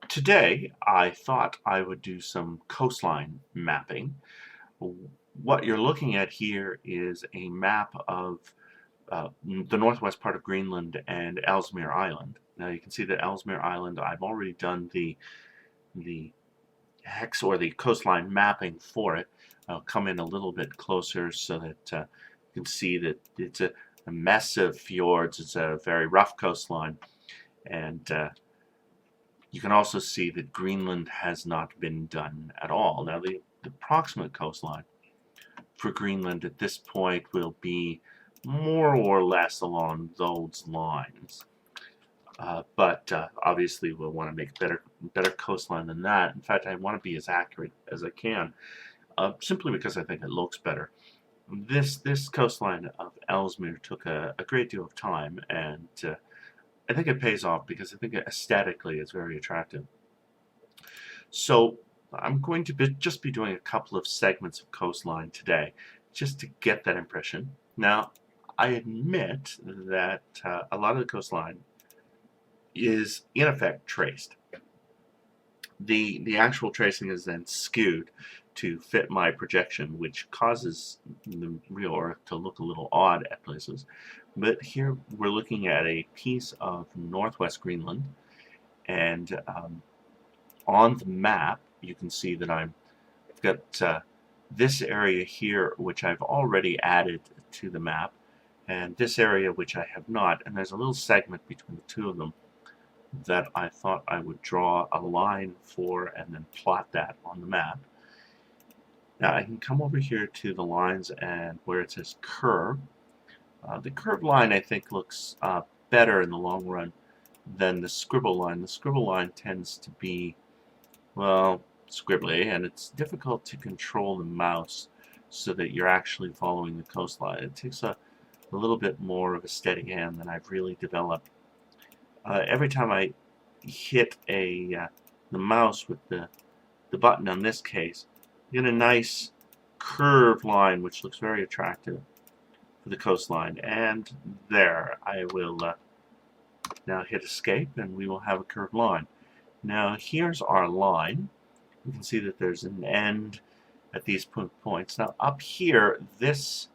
Today, I thought I would do some coastline mapping. What you're looking at here is a map of the northwest part of Greenland and Ellesmere Island. Now you can see that Ellesmere Island, I've already done the hex or the coastline mapping for it. I'll come in a little bit closer so that you can see that it's a mess of fjords. It's a very rough coastline, and you can also see that Greenland has not been done at all. Now, the approximate coastline for Greenland at this point will be more or less along those lines. But obviously, we'll want to make better coastline than that. In fact, I want to be as accurate as I can, simply because I think it looks better. This coastline of Ellesmere took a great deal of time, and I think it pays off because I think aesthetically it's very attractive. So I'm going to just be doing a couple of segments of coastline today, just to get that impression. Now, I admit that a lot of the coastline is in effect traced. The actual tracing is then skewed to fit my projection, which causes the real Earth to look a little odd at places. But here we're looking at a piece of northwest Greenland, and on the map you can see that I've got this area here which I've already added to the map, and this area which I have not, and there's a little segment between the two of them that I thought I would draw a line for and then plot that on the map. Now I can come over here to the lines and where it says curve. The curved line I think looks better in the long run than the scribble line. The scribble line tends to be, well, scribbly, and it's difficult to control the mouse so that you're actually following the coastline. It takes a little bit more of a steady hand than I've really developed. Every time I hit the mouse with the button on this case, you get a nice curved line which looks very attractive for the coastline. And there, I will now hit escape and we will have a curved line. Now here's our line. You can see that there's an end at these points. Now up here, this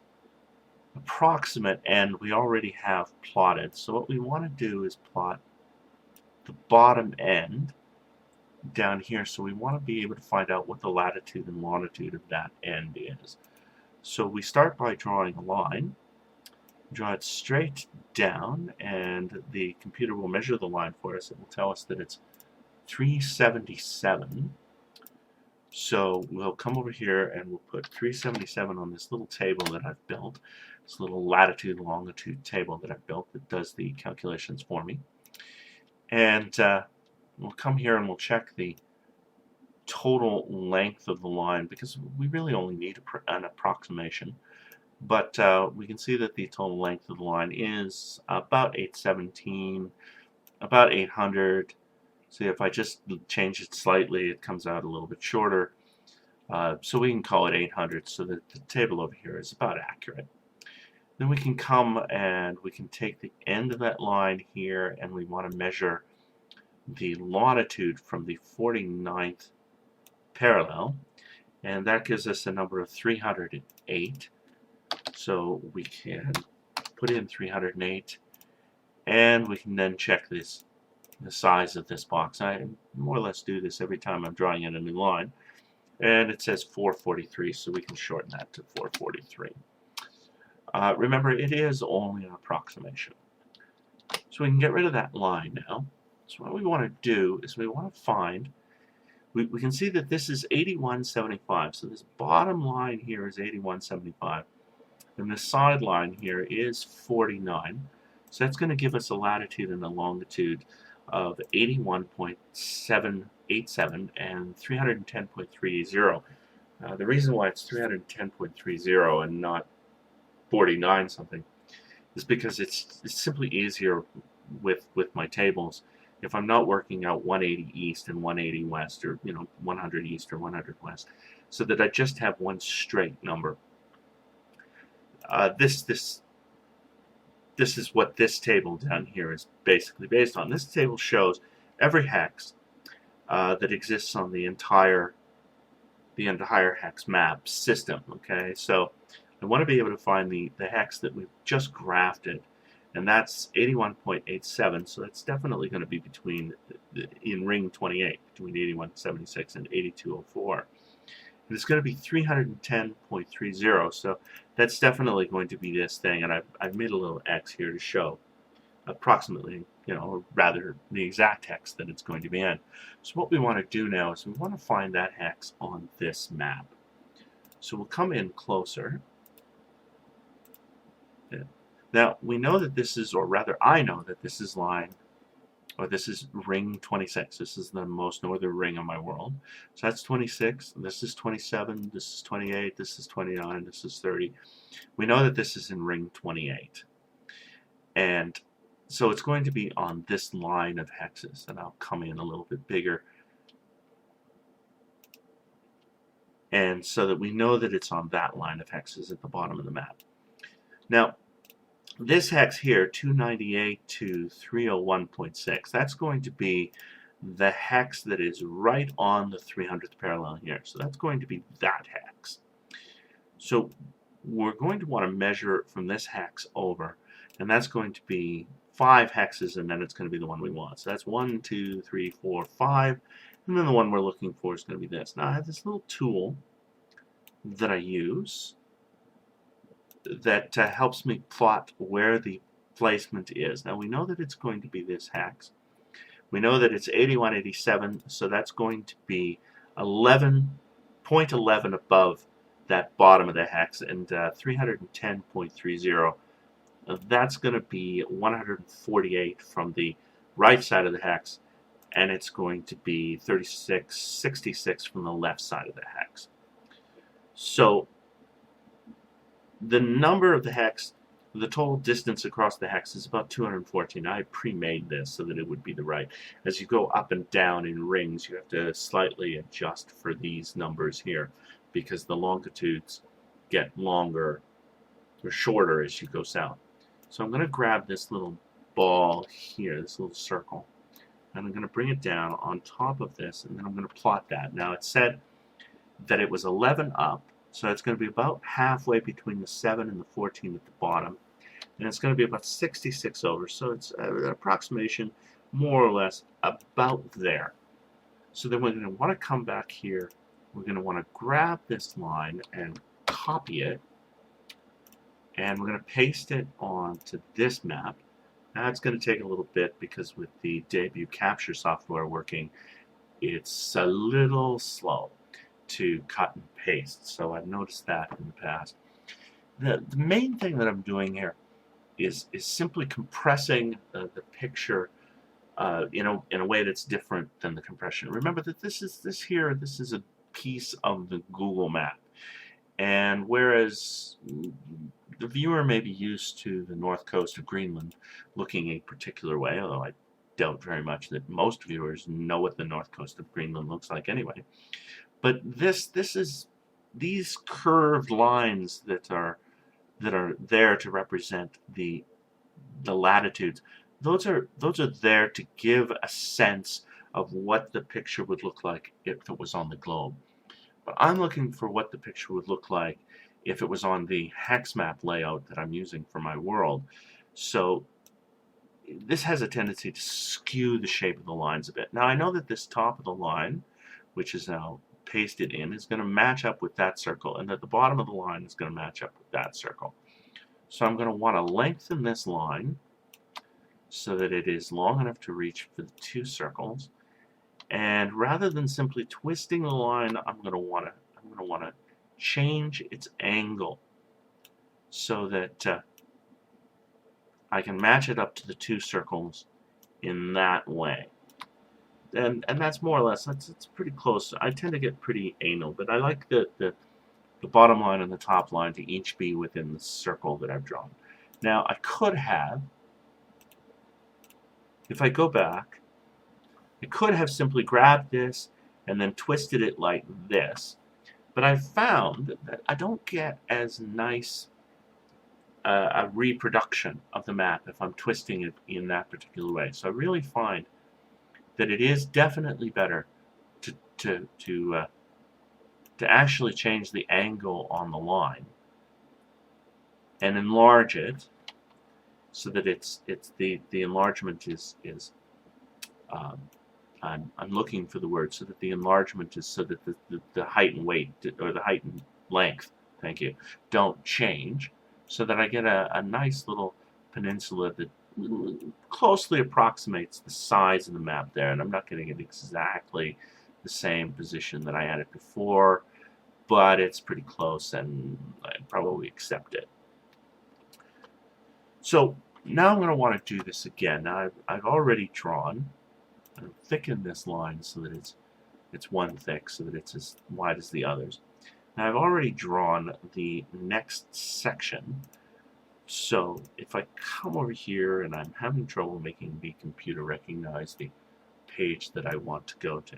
approximate end we already have plotted. So what we want to do is plot the bottom end down here. So we want to be able to find out what the latitude and longitude of that end is. So we start by drawing a line. Draw it straight down, and the computer will measure the line for us. It will tell us that it's 377. So we'll come over here and we'll put 377 on this little table that I've built. This little latitude longitude table that I've built that does the calculations for me. And we'll come here and we'll check the total length of the line because we really only need an approximation. But we can see that the total length of the line is about 817, about 800. See, if I just change it slightly, it comes out a little bit shorter. So we can call it 800 so that the table over here is about accurate. Then we can come and we can take the end of that line here, and we want to measure the longitude from the 49th parallel, and that gives us a number of 308. So we can put in 308, and we can then check the size of this box. I more or less do this every time I'm drawing in a new line, and it says 443, so we can shorten that to 443. Remember, it is only an approximation. So we can get rid of that line now. So what we want to do is we want to find, we can see that this is 8175. So this bottom line here is 8175. And the side line here is 49. So that's going to give us a latitude and a longitude of 81.787 and 310.30. The reason why it's 310.30 and not 49 something is because it's simply easier with my tables if I'm not working out 180 east and 180 west, or 100 east or 100 west, so that I just have one straight number. This is what this table down here is basically based on. This table shows every hex that exists on the entire hex map system. Okay, so I want to be able to find the hex that we've just grafted, and that's 81.87. So that's definitely going to be in ring 28, between 8176 and 8204. And it's going to be 310.30. So that's definitely going to be this thing, and I've made a little X here to show approximately, or rather the exact hex that it's going to be in. So what we want to do now is we want to find that hex on this map. So we'll come in closer. Now we know that this is, or rather I know that this is this is ring 26. This is the most northern ring of my world. So that's 26, this is 27, this is 28, this is 29, this is 30. We know that this is in ring 28. And so it's going to be on this line of hexes, and I'll come in a little bit bigger. And so that we know that it's on that line of hexes at the bottom of the map. Now, this hex here, 298 to 301.6, that's going to be the hex that is right on the 300th parallel here. So that's going to be that hex. So we're going to want to measure it from this hex over, and that's going to be 5 hexes, and then it's going to be the one we want. So that's 1, 2, 3, 4, 5, and then the one we're looking for is going to be this. Now I have this little tool that I use that helps me plot where the placement is. Now we know that it's going to be this hex. We know that it's 8187, so that's going to be 0.11 above that bottom of the hex, and 310.30. That's going to be 148 from the right side of the hex, and it's going to be 3666 from the left side of the hex. So the number of the hex, the total distance across the hex is about 214. I pre-made this so that it would be the right. As you go up and down in rings, you have to slightly adjust for these numbers here, because the longitudes get longer or shorter as you go south. So I'm going to grab this little ball here, this little circle, and I'm going to bring it down on top of this, and then I'm going to plot that. Now it said that it was 11 up, so it's going to be about halfway between the 7 and the 14 at the bottom, and it's going to be about 66 over, so it's an approximation more or less about there. So then we're going to want to come back here, we're going to want to grab this line and copy it, and we're going to paste it onto this map. Now it's going to take a little bit, because with the debut capture software working, it's a little slow to cut and paste. So I've noticed that in the past. The main thing that I'm doing here is simply compressing the picture in a way that's different than the compression. Remember that this is a piece of the Google map. And whereas the viewer may be used to the north coast of Greenland looking a particular way, although I doubt very much that most viewers know what the north coast of Greenland looks like anyway. But these curved lines that are there to represent the latitudes, those are there to give a sense of what the picture would look like if it was on the globe. But I'm looking for what the picture would look like if it was on the hex map layout that I'm using for my world. So this has a tendency to skew the shape of the lines a bit. Now I know that this top of the line, which is now pasted in, is going to match up with that circle, and that the bottom of the line is going to match up with that circle. So I'm going to want to lengthen this line so that it is long enough to reach for the 2 circles. And rather than simply twisting the line, I'm going to want to change its angle so that I can match it up to the 2 circles in that way. And that's more or less, it's pretty close. I tend to get pretty anal, but I like the bottom line and the top line to each be within the circle that I've drawn. Now I could have, if I go back, I could have simply grabbed this and then twisted it like this, but I found that I don't get as nice a reproduction of the map if I'm twisting it in that particular way. So I really find that it is definitely better to actually change the angle on the line and enlarge it so that the enlargement is I'm looking for the word, so that the enlargement is so that the height and weight, or the height and length, thank you, don't change, so that I get a nice little peninsula that closely approximates the size of the map there, and I'm not getting it exactly the same position that I had it before, but it's pretty close, and I'd probably accept it. So now I'm going to want to do this again. Now I've already drawn. I've thickened this line so that it's one thick, so that it's as wide as the others. Now I've already drawn the next section, so if I come over here and I'm having trouble making the computer recognize the page that I want to go to,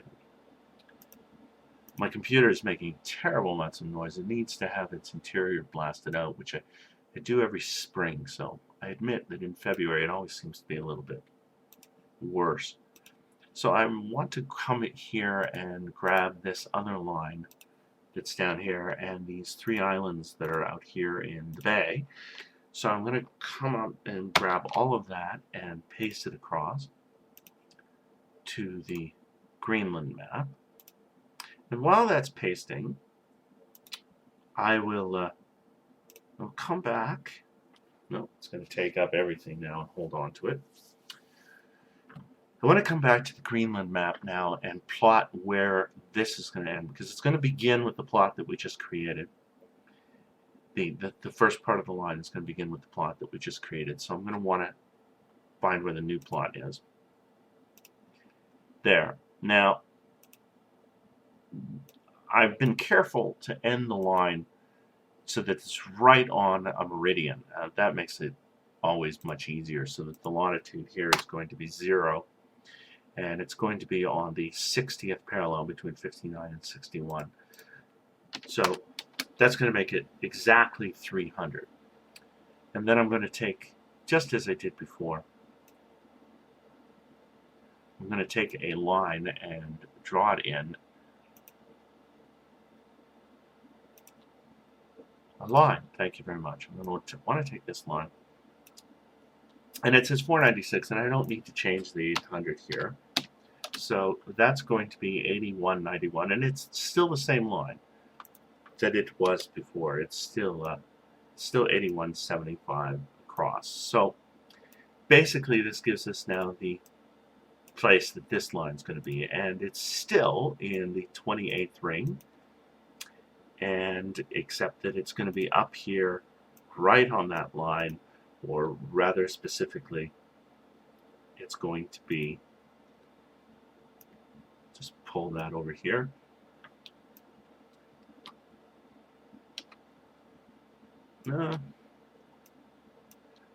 my computer is making terrible amounts of noise. It needs to have its interior blasted out, which I do every spring, so I admit that in February it always seems to be a little bit worse. So I want to come here and grab this other line that's down here and these 3 islands that are out here in the bay. So I'm going to come up and grab all of that and paste it across to the Greenland map. And while that's pasting, I will I'll come back. No, it's going to take up everything now and hold on to it. I want to come back to the Greenland map now and plot where this is going to end, because it's going to begin with the plot that we just created. The first part of the line is going to begin with the plot that we just created, so I'm going to want to find where the new plot is. There. Now, I've been careful to end the line so that it's right on a meridian. That makes it always much easier, so that the longitude here is going to be 0. And it's going to be on the 60th parallel between 59 and 61. So that's going to make it exactly 300. And then I'm going to take, just as I did before, I'm going to take a line and draw it in. A line, thank you very much. I'm going to want to take this line. And it says 496, and I don't need to change the 800 here. So that's going to be 8191, and it's still the same line that it was before. It's still 8175 across. So basically this gives us now the place that this line is going to be, and it's still in the 28th ring, and except that it's going to be up here right on that line, or rather specifically it's going to be, just pull that over here.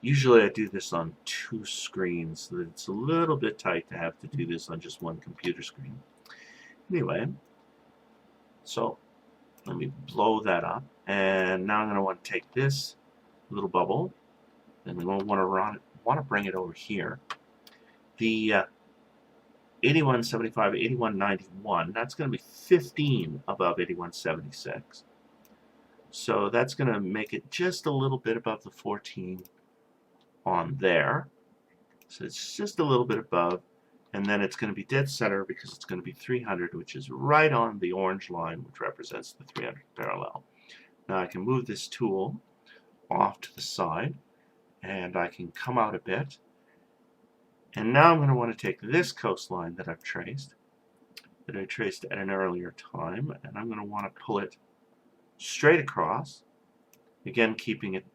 Usually I do this on 2 screens, so that it's a little bit tight to have to do this on just one computer screen. Anyway, so let me blow that up, and now I'm going to want to take this little bubble, and I'm going to want to bring it over here. The 8175, 8191, that's going to be 15 above 8176. So that's going to make it just a little bit above the 14 on there. So it's just a little bit above, and then it's going to be dead center because it's going to be 300, which is right on the orange line, which represents the 300 parallel. Now I can move this tool off to the side, and I can come out a bit. And now I'm going to want to take this coastline that I've traced, that I traced at an earlier time, and I'm going to want to pull it straight across, again keeping it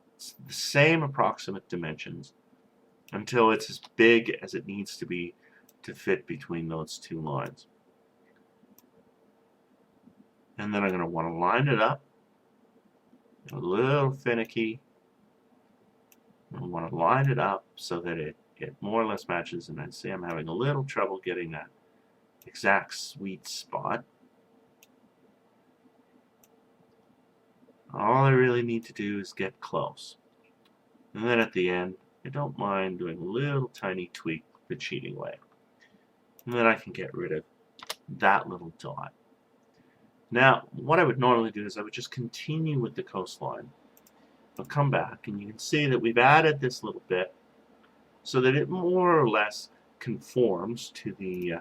the same approximate dimensions until it's as big as it needs to be to fit between those 2 lines. And then I'm going to want to line it up, a little finicky. I want to line it up so that it more or less matches, and I see I'm having a little trouble getting that exact sweet spot. All I really need to do is get close. And then at the end, I don't mind doing a little tiny tweak the cheating way. And then I can get rid of that little dot. Now, what I would normally do is I would just continue with the coastline. I'll come back, and you can see that we've added this little bit so that it more or less conforms to the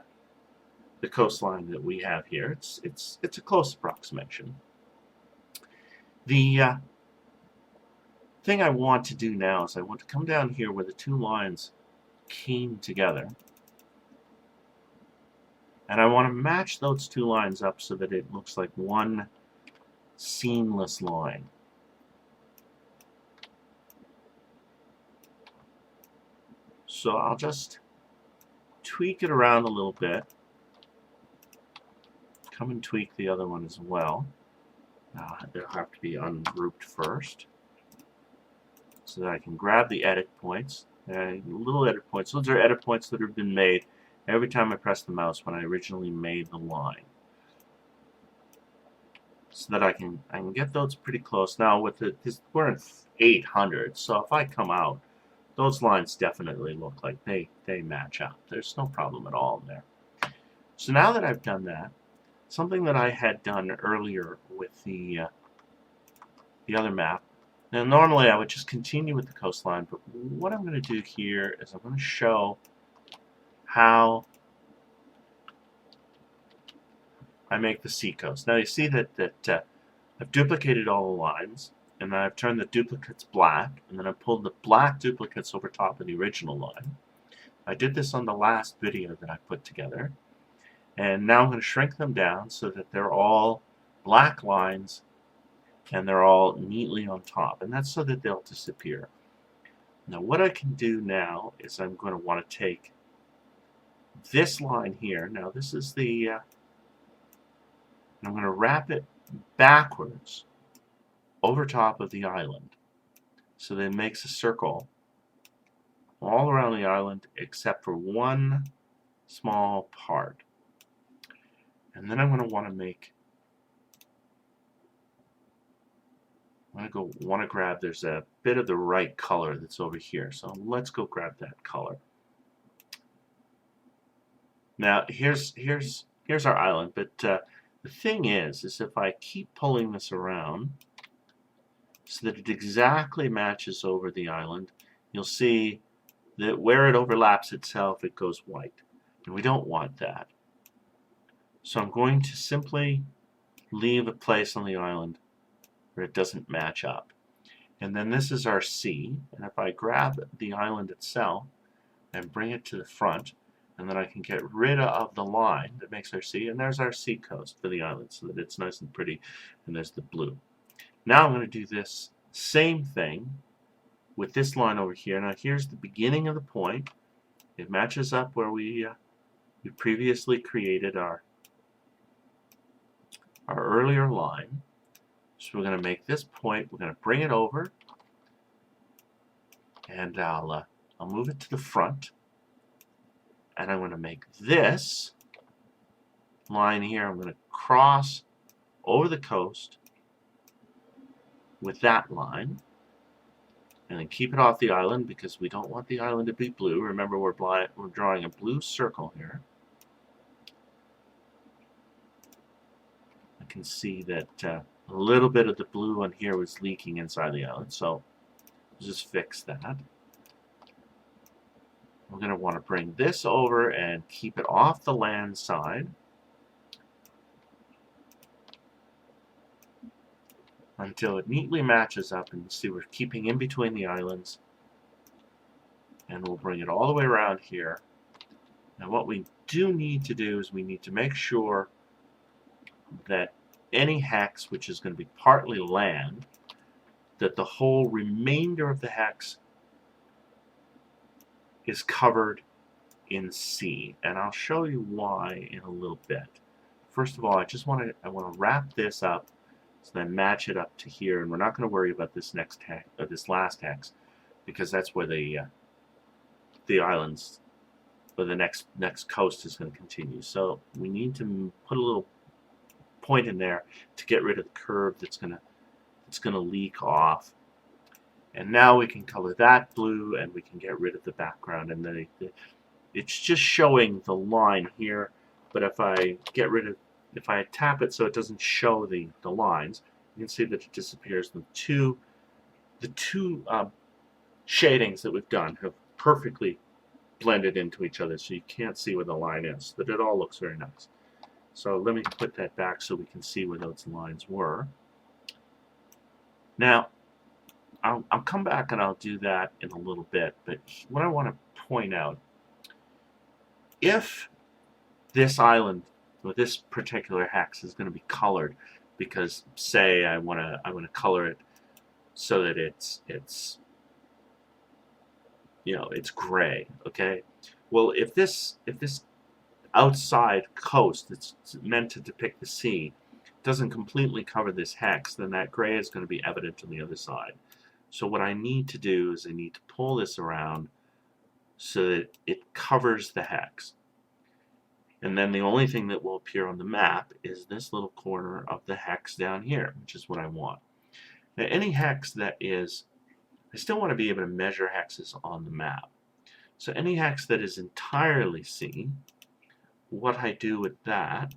coastline that we have here. It's a close approximation. The thing I want to do now is I want to come down here where the two lines came together, and I want to match those two lines up so that it looks like one seamless line. So I'll just tweak it around a little bit. Come and tweak the other one as well. They'll have to be ungrouped first so that I can grab the edit points. Little edit points. Those are edit points that have been made every time I press the mouse when I originally made the line, so that I can get those pretty close. Now with we're in 800, so if I come out, those lines definitely look like they match up. There's no problem at all in there. So now that I've done that, something that I had done earlier with the other map. Now normally I would just continue with the coastline, but what I'm going to do here is I'm going to show how I make the seacoast. Now you see that I've duplicated all the lines, and then I've turned the duplicates black, and then I pulled the black duplicates over top of the original line. I did this on the last video that I put together, and now I'm going to shrink them down so that they're all black lines and they're all neatly on top, and that's so that they'll disappear. Now what I can do now is I'm going to want to take this line here. Now this is the I'm going to wrap it backwards over top of the island so that it makes a circle all around the island except for one small part. And then I'm going to want to make, grab, there's a bit of the right color that's over here, so let's go grab that color. Now here's our island, but the thing is if I keep pulling this around so that it exactly matches over the island, you'll see that where it overlaps itself, it goes white. And we don't want that. So I'm going to simply leave a place on the island where it doesn't match up. And then this is our sea. And if I grab the island itself and bring it to the front, and then I can get rid of the line that makes our sea, and there's our sea coast for the island so that it's nice and pretty, and there's the blue. Now I'm going to do this same thing with this line over here. Now here's the beginning of the point. It matches up where we previously created our earlier line. So we're going to make this point. We're going to bring it over, and I'll move it to the front. And I'm going to make this line here. I'm going to cross over the coast with that line, and then keep it off the island because we don't want the island to be blue. Remember, we're drawing a blue circle here. I can see that a little bit of the blue on here was leaking inside the island, so just fix that. We're going to want to bring this over and keep it off the land side until it neatly matches up, and you see we're keeping in between the islands, and we'll bring it all the way around here. Now what we do need to do is we need to make sure that any hex which is going to be partly land, that the whole remainder of the hex is covered in sea, and I'll show you why in a little bit. First of all, I want to wrap this up so that I match it up to here, and we're not going to worry about this next hex, this last hex, because that's where the islands, or the next coast is going to continue. So we need to put a little point in there to get rid of the curve that's going to leak off. And now we can color that blue, and we can get rid of the background, and then it's just showing the line here. But if I get rid of if I tap it so it doesn't show the lines, you can see that it disappears. The two shadings that we've done have perfectly blended into each other, so you can't see where the line is. That it all looks very nice. So let me put that back so we can see where those lines were. Now, I'll come back and I'll do that in a little bit, but what I want to point out, if this island, or this particular hex, is going to be colored, because say I want to color it so that it's it's gray, okay? Well, if this outside coast that's meant to depict the sea doesn't completely cover this hex, then that gray is going to be evident on the other side. So what I need to do is I need to pull this around so that it covers the hex. And then the only thing that will appear on the map is this little corner of the hex down here, which is what I want. Now, any hex that is, I still want to be able to measure hexes on the map. So any hex that is entirely sea, what I do with that,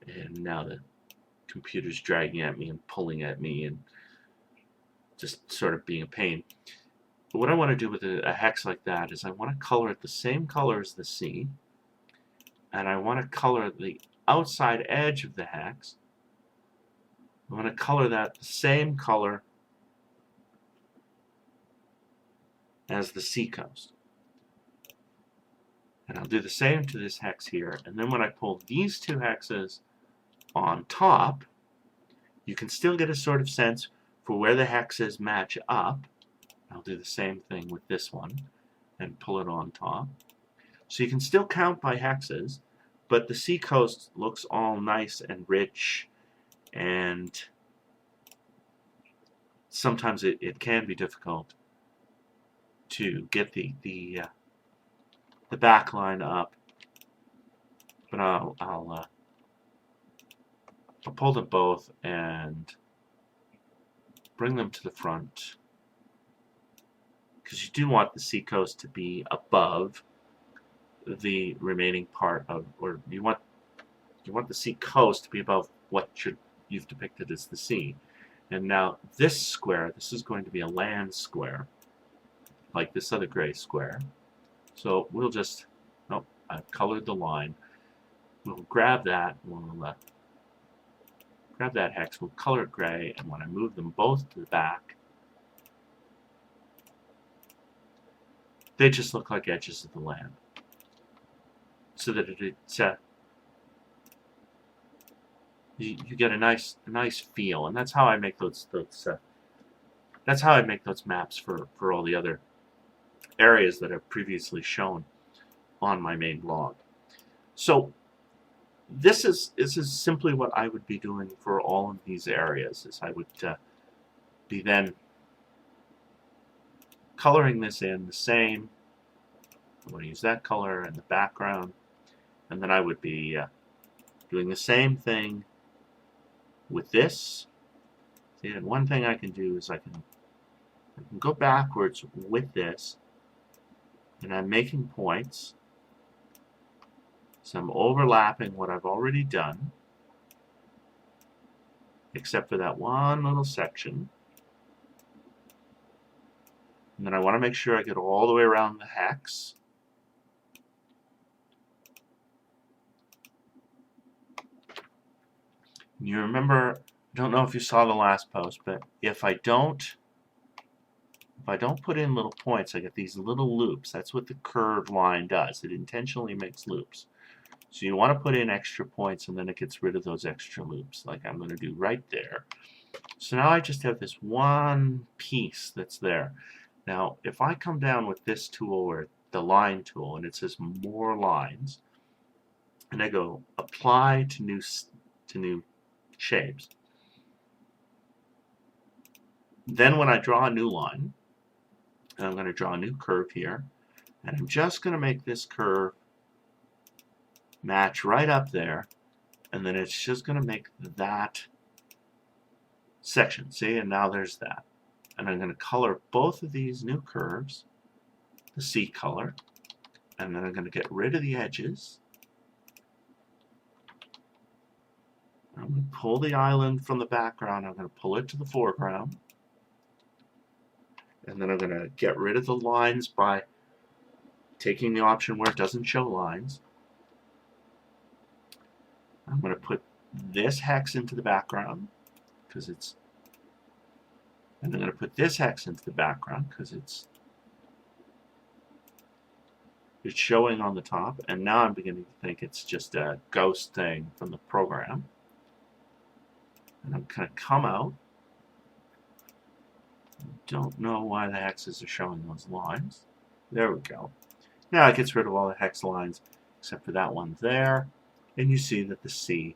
and now the computer's dragging at me and pulling at me and just sort of being a pain. But what I want to do with a hex like that is I want to color it the same color as the sea, and I want to color the outside edge of the hex. I want to color that the same color as the sea coast. And I'll do the same to this hex here, and then when I pull these two hexes on top, you can still get a sort of sense for where the hexes match up. I'll do the same thing with this one and pull it on top. So you can still count by hexes, but the sea coast looks all nice and rich, and sometimes it can be difficult to get the back line up. But I'll pull them both and bring them to the front, because you do want the sea coast to be above the remaining part of, or you want the sea coast to be above what you've depicted as the sea. And now this square, this is going to be a land square, like this other gray square. So we'll just, oh, I've colored the line. We'll grab that, we'll grab that hex, we'll color it gray, and when I move them both to the back, they just look like edges of the land. So that it's you get a nice feel, and that's how I make those maps for all the other areas that I've previously shown on my main blog. So this is simply what I would be doing for all of these areas. Is I would be then coloring this in the same. I'm going to use that color in the background, and then I would be doing the same thing with this. See, and one thing I can do is I can go backwards with this, and I'm making points. So I'm overlapping what I've already done, except for that one little section. And then I want to make sure I get all the way around the hex. And you remember, I don't know if you saw the last post, but if I don't put in little points, I get these little loops. That's what the curved line does. It intentionally makes loops. So you want to put in extra points, and then it gets rid of those extra loops, like I'm going to do right there. So now I just have this one piece that's there. Now, if I come down with this tool, or the line tool, and it says more lines, and I go apply to new shapes, then when I draw a new line, and I'm going to draw a new curve here, and I'm just going to make this curve match right up there, and then it's just going to make that section. See, and now there's that. And I'm going to color both of these new curves the sea color, and then I'm going to get rid of the edges, I'm going to pull the island from the background. I'm going to pull it to the foreground. And then I'm going to get rid of the lines by taking the option where it doesn't show lines. I'm going to put this hex into the background because it's, and I'm going to put this hex into the background because it's showing on the top, and now I'm beginning to think it's just a ghost thing from the program. And I'm going to come out. Don't know why the hexes are showing those lines. There we go. Now it gets rid of all the hex lines except for that one there. And you see that the sea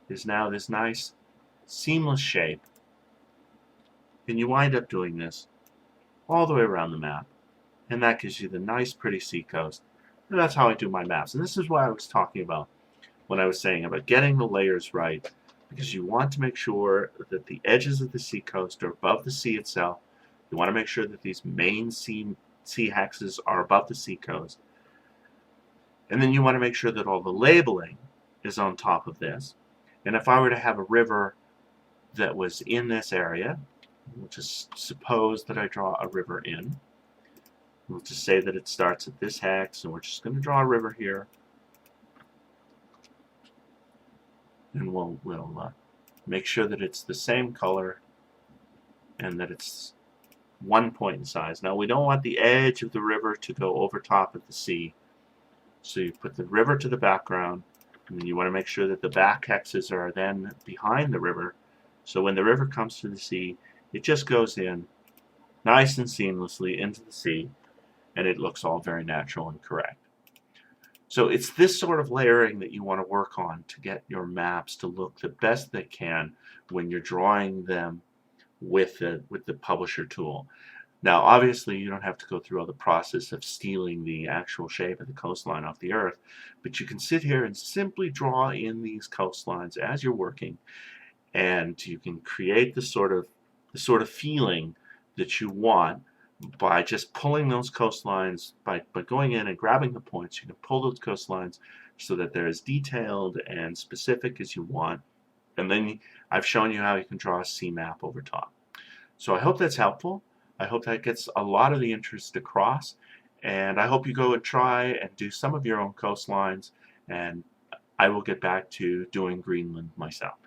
is now this nice seamless shape. And you wind up doing this all the way around the map. And that gives you the nice pretty sea coast. And that's how I do my maps. And this is what I was talking about when I was saying about getting the layers right. Because you want to make sure that the edges of the sea coast are above the sea itself. You want to make sure that these main sea hexes are above the sea coast. And then you want to make sure that all the labeling is on top of this. And if I were to have a river that was in this area, we'll just suppose that I draw a river in. We'll just say that it starts at this hex, and we're just going to draw a river here. And we'll make sure that it's the same color and that it's 1 point in size. Now we don't want the edge of the river to go over top of the sea. So you put the river to the background, and then you want to make sure that the back hexes are then behind the river. So when the river comes to the sea, it just goes in nice and seamlessly into the sea, and it looks all very natural and correct. So it's this sort of layering that you want to work on to get your maps to look the best they can when you're drawing them with the publisher tool. Now obviously you don't have to go through all the process of stealing the actual shape of the coastline off the earth, but you can sit here and simply draw in these coastlines as you're working, and you can create the sort of feeling that you want by just pulling those coastlines, by going in and grabbing the points. You can pull those coastlines so that they're as detailed and specific as you want. And then I've shown you how you can draw a sea map over top. So I hope that's helpful. I hope that gets a lot of the interest across. And I hope you go and try and do some of your own coastlines. And I will get back to doing Greenland myself.